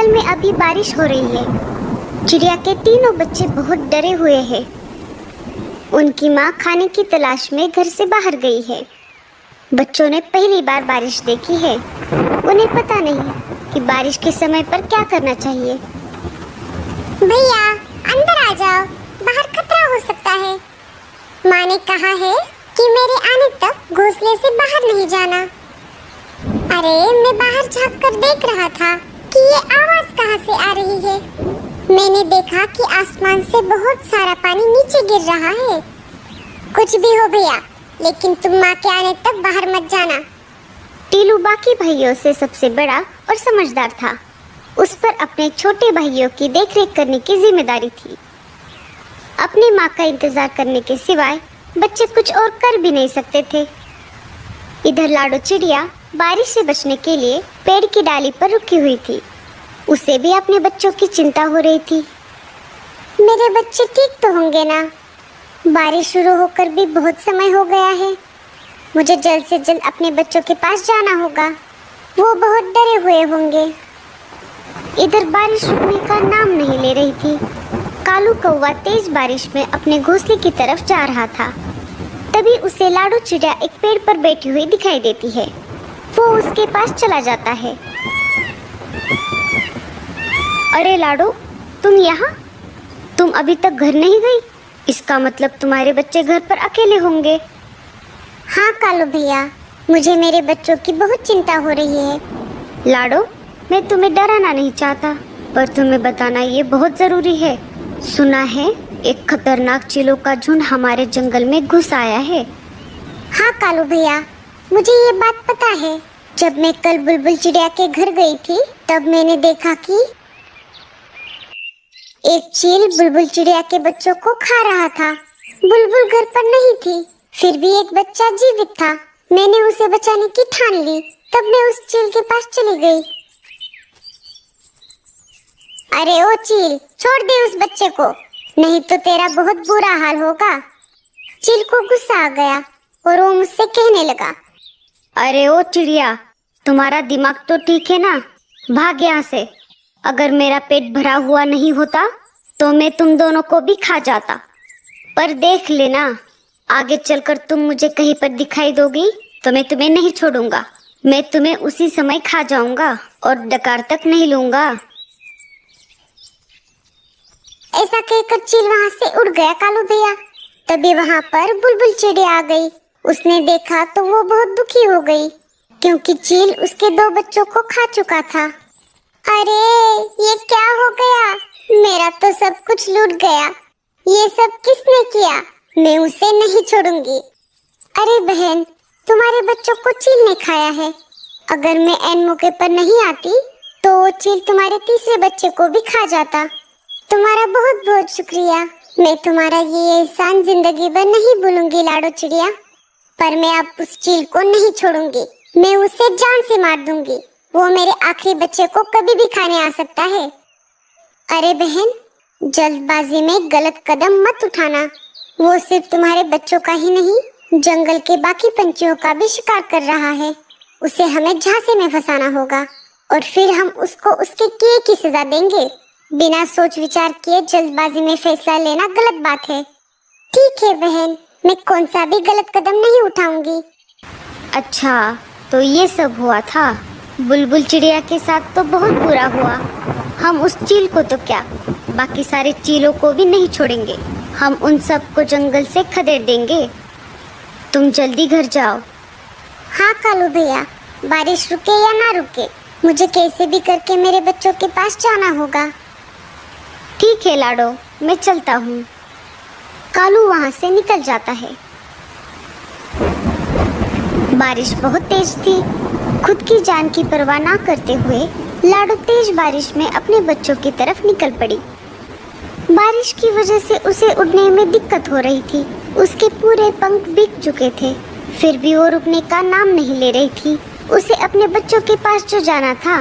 जंगल में अभी बारिश हो रही है। चिड़िया के तीनों बच्चे बहुत डरे हुए हैं। उनकी माँ खाने की तलाश में घर से बाहर गई है। बच्चों ने पहली बार बारिश देखी है। उन्हें पता नहीं कि बारिश के समय पर क्या करना चाहिए। भैया अंदर आ जाओ, बाहर खतरा हो सकता है। माँ ने कहा है कि मेरे आने तक घोंसले से बाहर नहीं जाना। अरे मैं बाहर झांक कर देख रहा था कि ये आवाज कहाँ से आ रही है। मैंने देखा कि आसमान से बहुत सारा पानी नीचे गिर रहा है। कुछ भी हो भैया, लेकिन तुम माँ के आने तक बाहर मत जाना। टीलू बाकी भाइयों से सबसे बड़ा और समझदार था। उस पर अपने छोटे भाइयों की देखरेख करने की जिम्मेदारी थी। अपनी माँ का इंतजार करने के सिवाय बच्चे कुछ और कर भी नहीं सकते थे। इधर लाडो चिड़िया बारिश से बचने के लिए पेड़ की डाली पर रुकी हुई थी। उसे भी अपने बच्चों की चिंता हो रही थी। मेरे बच्चे ठीक तो होंगे ना? बारिश शुरू होकर भी बहुत समय हो गया है। मुझे जल्द से जल्द अपने बच्चों के पास जाना होगा। वो बहुत डरे हुए होंगे। इधर बारिश रुकने का नाम नहीं ले रही थी। कालू कौवा तेज बारिश में अपने घोंसले की तरफ जा रहा था। तभी उसे लाडो चिड़िया एक पेड़ पर बैठी हुई दिखाई देती है। वो उसके पास चला जाता है। अरे लाडो, तुम यहाँ? तुम अभी तक घर नहीं गई? इसका मतलब तुम्हारे बच्चे घर पर अकेले होंगे। हाँ कालू भैया, मुझे मेरे बच्चों की बहुत चिंता हो रही है। लाडो, मैं तुम्हें डराना नहीं चाहता, पर तुम्हें बताना ये बहुत जरूरी है। सुना है एक खतरनाक चीलों का झुंड हमारे जंगल में घुस आया है। हाँ कालू भैया, मुझे ये बात पता है। जब मैं कल बुलबुल चिड़िया के घर गई थी, तब मैंने देखा कि एक चील बुलबुल चिड़िया के बच्चों को खा रहा था। बुलबुल घर पर नहीं थी, फिर भी एक बच्चा जीवित था। मैंने उसे बचाने की ठान ली। तब मैं उस चील के पास चली गई। अरे ओ चील, छोड़ दे उस बच्चे को, नहीं तो तेरा बहुत बुरा हाल होगा। चील को गुस्सा आ गया और वो मुझसे कहने लगा, अरे ओ चिड़िया, तुम्हारा दिमाग तो ठीक है ना? भाग यहाँ से। अगर मेरा पेट भरा हुआ नहीं होता तो मैं तुम दोनों को भी खा जाता। पर देख लेना, आगे चलकर तुम मुझे कहीं पर दिखाई दोगी तो मैं तुम्हें नहीं छोड़ूंगा। मैं तुम्हें उसी समय खा जाऊंगा और डकार तक नहीं लूंगा। ऐसा कहकर चील वहाँ से उड़ गया कालू भैया। तभी वहाँ पर बुलबुल चिड़िया आ गई। उसने देखा तो वो बहुत दुखी हो गई, क्योंकि चील उसके 2 बच्चों को खा चुका था। अरे ये क्या हो गया? मेरा तो सब कुछ लूट गया। ये सब किसने किया? मैं उसे नहीं छोड़ूंगी। अरे बहन, तुम्हारे बच्चों को चील ने खाया है। अगर मैं ऐन मौके पर नहीं आती तो वो चील तुम्हारे तीसरे बच्चे को भी खा जाता। तुम्हारा बहुत बहुत शुक्रिया। मैं तुम्हारा ये एहसान जिंदगी भर नहीं भूलूंगी लाडो चिड़िया। पर मैं अब उस चील को नहीं छोड़ूंगी। मैं उसे जान से मार दूंगी। वो मेरे आखिरी बच्चे को कभी भी खाने आ सकता है। अरे बहन, जल्दबाजी में गलत कदम मत उठाना। वो सिर्फ तुम्हारे बच्चों का ही नहीं, जंगल के बाकी पंछियों का भी शिकार कर रहा है। उसे हमें झांसे में फंसाना होगा और फिर हम उसको उसके किए की सजा देंगे। बिना सोच विचार किए जल्दबाजी में फैसला लेना गलत बात है। ठीक है बहन, मैं कौन सा भी गलत कदम नहीं उठाऊंगी। अच्छा, तो ये सब हुआ था। बुलबुल चिड़िया के साथ तो बहुत बुरा हुआ। हम उस चील को तो क्या, बाकी सारे चीलों को भी नहीं छोड़ेंगे। हम उन सब को जंगल से खदेड़ देंगे। तुम जल्दी घर जाओ। हाँ कालू भैया, बारिश रुके या ना रुके, मुझे कैसे भी करके मेरे बच्चों के पास जाना होगा। ठीक है लाडो, मैं चलता हूँ। कालू वहाँ से निकल जाता है। बारिश बहुत तेज थी। खुद की जान की परवाह ना करते हुए लाडो तेज बारिश में अपने बच्चों की तरफ निकल पड़ी। बारिश की वजह से उसे उड़ने में दिक्कत हो रही थी। उसके पूरे पंख भीग चुके थे, फिर भी वो रुकने का नाम नहीं ले रही थी। उसे अपने बच्चों के पास जो जाना था